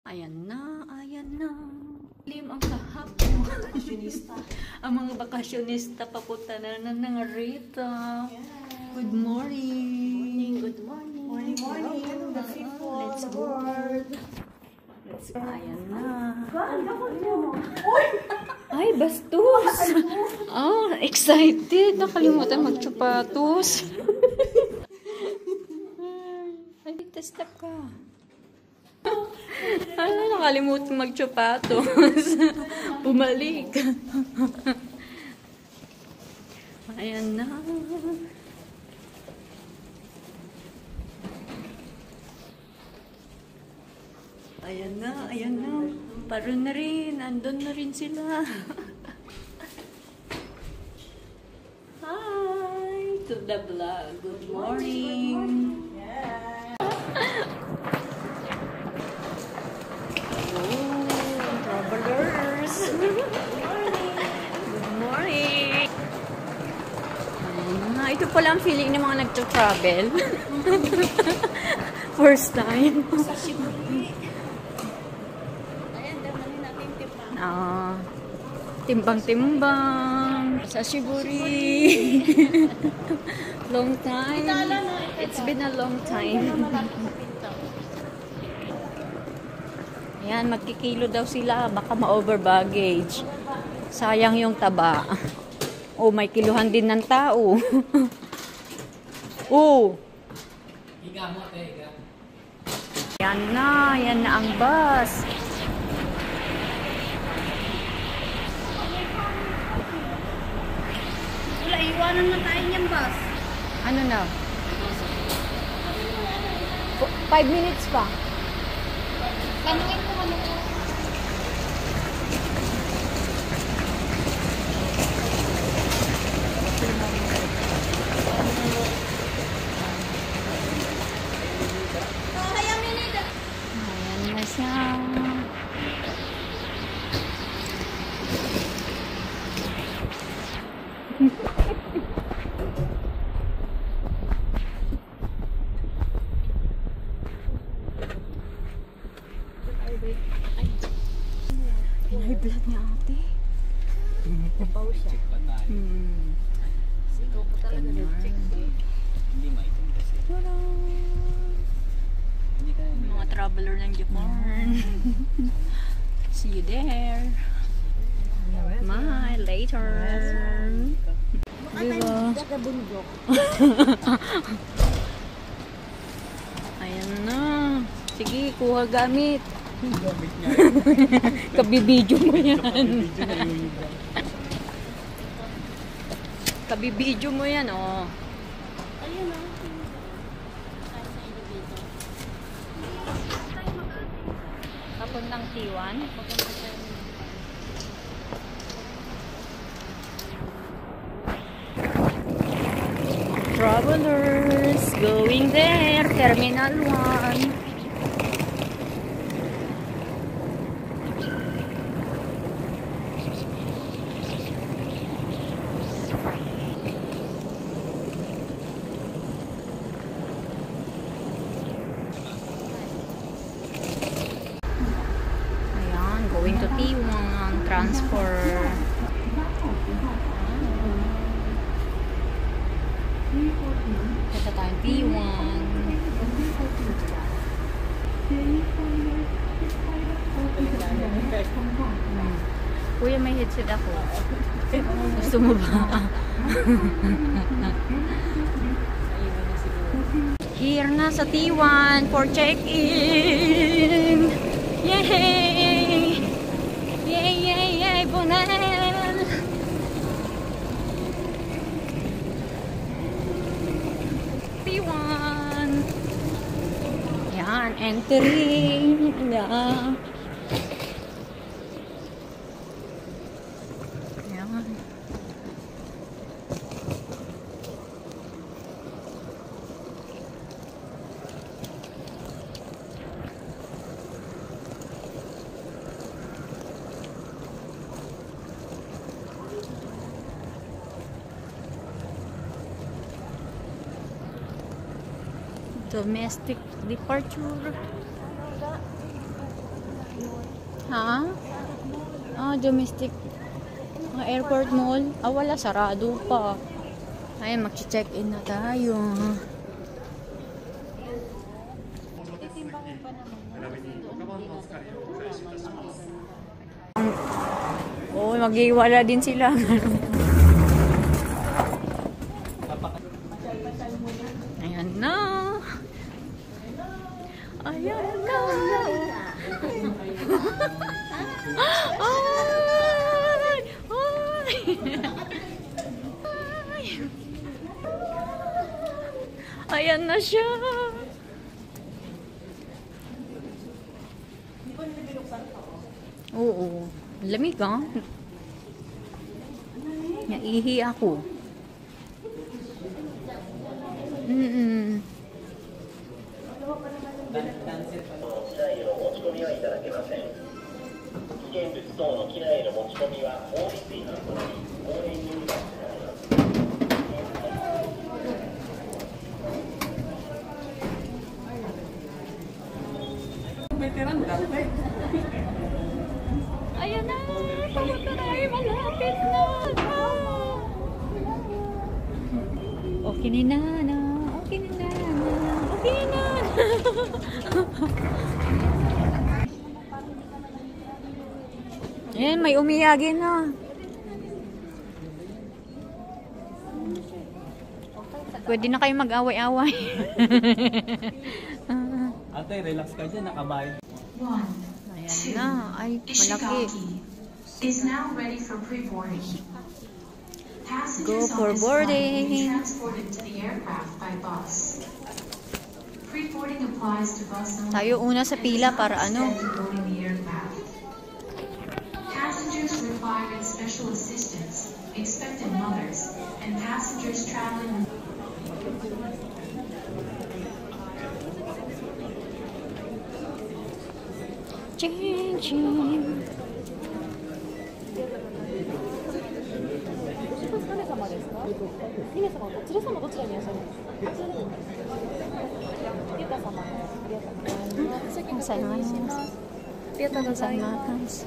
Ayan na, ayan na. Lim ang kahapon. Bakasyonista. Ang mga bakasyonista papunta na ng Rita. Good morning. Good morning. Morning, morning. Let's go. Let's go. Ayan na. Ay, bastos. Oh, excited. Nakalimutan magtsupatos. Ay, step ka. Ano, nakalimutan magtsupatos. Bumalik. Ayan na. Ayan na, ayan na. Paron na rin. Andun na rin sila. Hi to the vlog. Good morning. Travelers. Good morning. Ito pala ang feeling ng mga nagto-travel. First time. Timbang-timbang sa Shiburi. Long time. It's been a long time. Ayan, magkikilo daw sila. Baka ma-over baggage. Sayang yung taba. Oh, may kiluhan din ng tao. Oh. Yan na ang bus. Wala, iwanan na tayo niyang bus. Ano na? 5 minutes pa. Tanungin mo ano po. Ayan na siya. Pinay-blood niya ate. Papaw siya. Ikaw po talaga nag-check eh. Hindi maitim kasi. Mga traveler ng Japan. See you there. Bye, later. Diba? Taga-bundok. Ayan na. Sige, kuha gamit. Gamit niya. Kabibidyo mo yan. Video na yun. Kabibidyo mo yan, oh. Ayun na. Tayo sa elevator. Papuntang T1. Travelers going there. Terminal 1. Ayan, going to T1 transfer. Punta tayong T1. Kuya, may headset ako. Gusto mo ba? Here na sa T1 for check-in! Yay! Yay, yay, yay! Bonel! T1! Yan, entering! Yan. Yan. Domestic departure. Ha? Ah, domestic. Airport mall. Ah, wala. Sarado pa. Ay, mag-check-in na tayo. Oo, mag-iwala din sila. Ayan na. Ayan na. Ay! Ay! Ayan na siya. Oo. Lamig ah. Naihi ako. Mm-mm. 機内への持ち込みはいただけません。危険物等の機内への持ち込みは法律違反となり、法令に違反されます。Veteran dati. Ayan na! Papunta na tayo! Malapit na! Okay na na! Okay na na! Okay na na! Ayan, may umiyagi na. Pwede na kayo mag-away-away. Ate, relax ka dyan, nakabayad. Ayan na. Ay, malaki. Is now ready for pre-boarding. Go Passengers for on this flight will boarding. be transported to the aircraft by bus. Pre-boarding applies to bus only. Tayo una sa pila para ano. Extend to boarding the aircraft. Passengers requiring special assistance, expectant mothers, and passengers traveling. Ching, ching. Gozaimasu.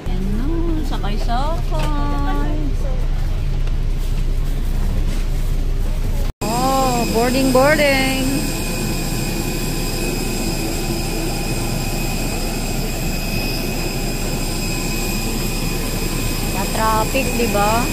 Ayan na, sakay-sakay. Oh, boarding. Na-traffic, di ba?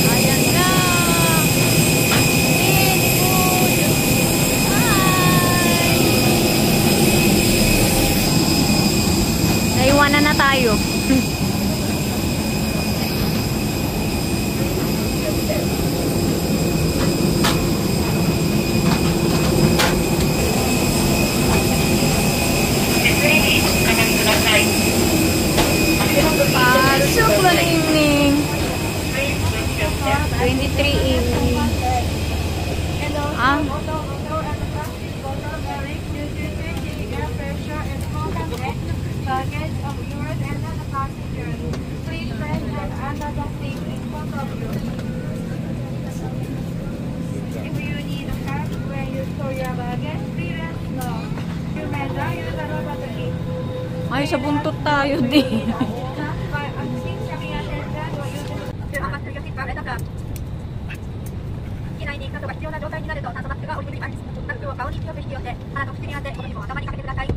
Ayan na! Naiwanan na tayo. Pasok ba na evening? 23 evening. Ah? Luggage of yours and the passengers. Please press and another seat in front of you. If you need a help when you store your luggage, please let us know. Remember, use the rubber to keep. Ay, sa buntot tayo din. By asking coming attendant or using 機内に行くことが必要な状態になると酸素マスクが降りてきます。マスクを顔に強く引き寄せ、鼻と口に当て、この紐を頭にかけてください。こ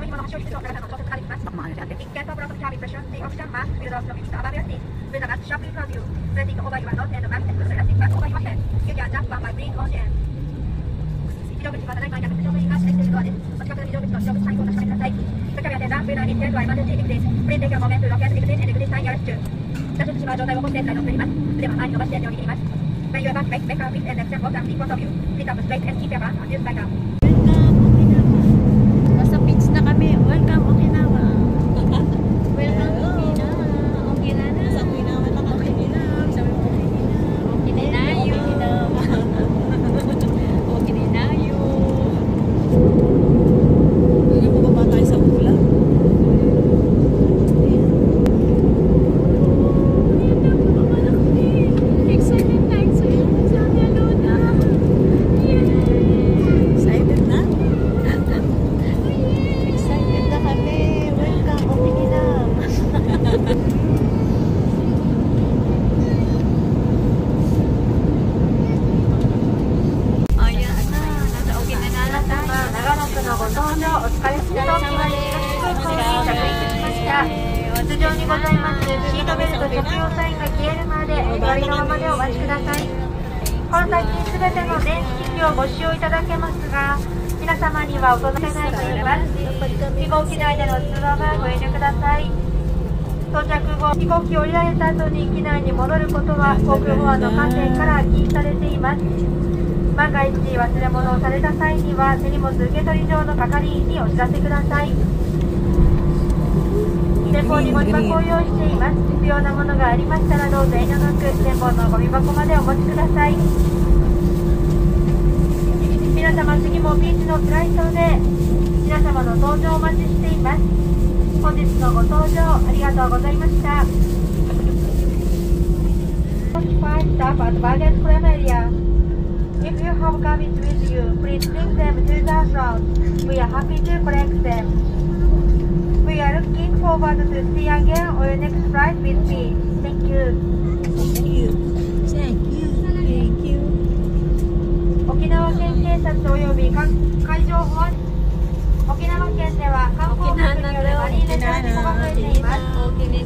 の紐の端を引くと体の調節ができます。In case of loss of cabin pressure, the oxygen mask will drop from each above your seat. With the mask sharply close you, pressing over your nose and the mask is elastic back over your head. You can adjust one by breathing ocean. 非常口はただいま約乗務員が指定しているドアです。お近くの非常口の非常口最後を確かめてください。The cabin attendant will assist you to emergency exit. Please take a moment to locate exit and exit sign your rescue. 脱出しまう状態を起こして台の上にいます。腕は前に伸ばして両に握ります。When you are back, make a fix and extend both arms in front of you. Sit up straight and keep your hands on your back. Nasa beach na kami. Welcome, Okinawa. Welcome, Okinawa. Okinawa. シートベルト着用サインが消えるまでお座りのままでお待ちください。この先すべての電子機器をご使用いただけますが、皆様にはお届けないと言います。飛行機内での通話はご遠慮ください。到着後、飛行機を降りられた後に機内に戻ることは航空法案の観点から禁止されています。万が一忘れ物をされた際には手荷物受け取り場の係員にお知らせください。前方にゴミ箱を用意しています。必要なものがありましたらどうぞ遠慮なく前方のゴミ箱までお持ちください。皆様、次もピーチのフライトで皆様の搭乗をお待ちしています。本日のご搭乗ありがとうございました。Staff at baggage claim area. If you have garbage with you, please bring them to the front. We are happy to collect them. We are looking forward to see you again on your next flight with me. Thank you. Thank you. 沖縄県警察及び海上保安沖縄県では観光客によるマリーネトラ事故が増えています。天気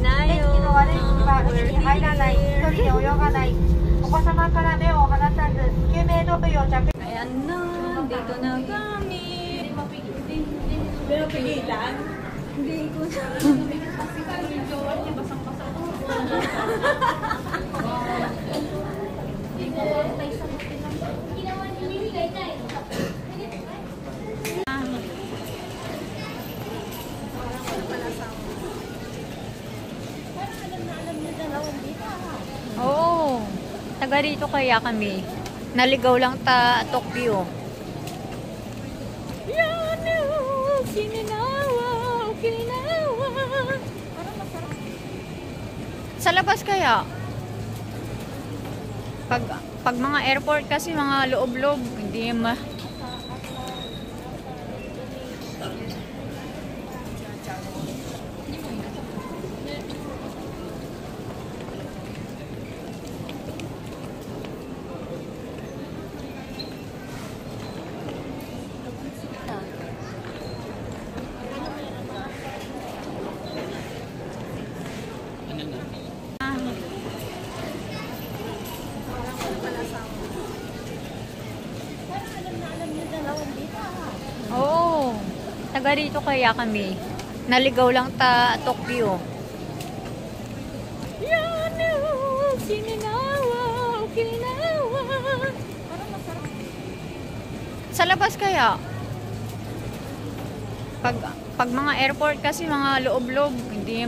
の悪い日は海に入らない、一人で泳がない、お子様から目を離さず、救命胴衣を着用。 Ayan na, dito na kami. Pero pilitan. Hindi ko na. Oo. Taga rito kaya kami. Naligaw lang ta Tokyo. Yan, Okinawa, Okinawa. Sa labas kaya? Pag mga airport kasi mga loob-loob, hindi Oo. Taga rito kaya kami. Naligaw lang ta Tokyo. Yan, Okinawa, Okinawa. Sa labas kaya? Pag mga airport kasi mga loob-loob, hindi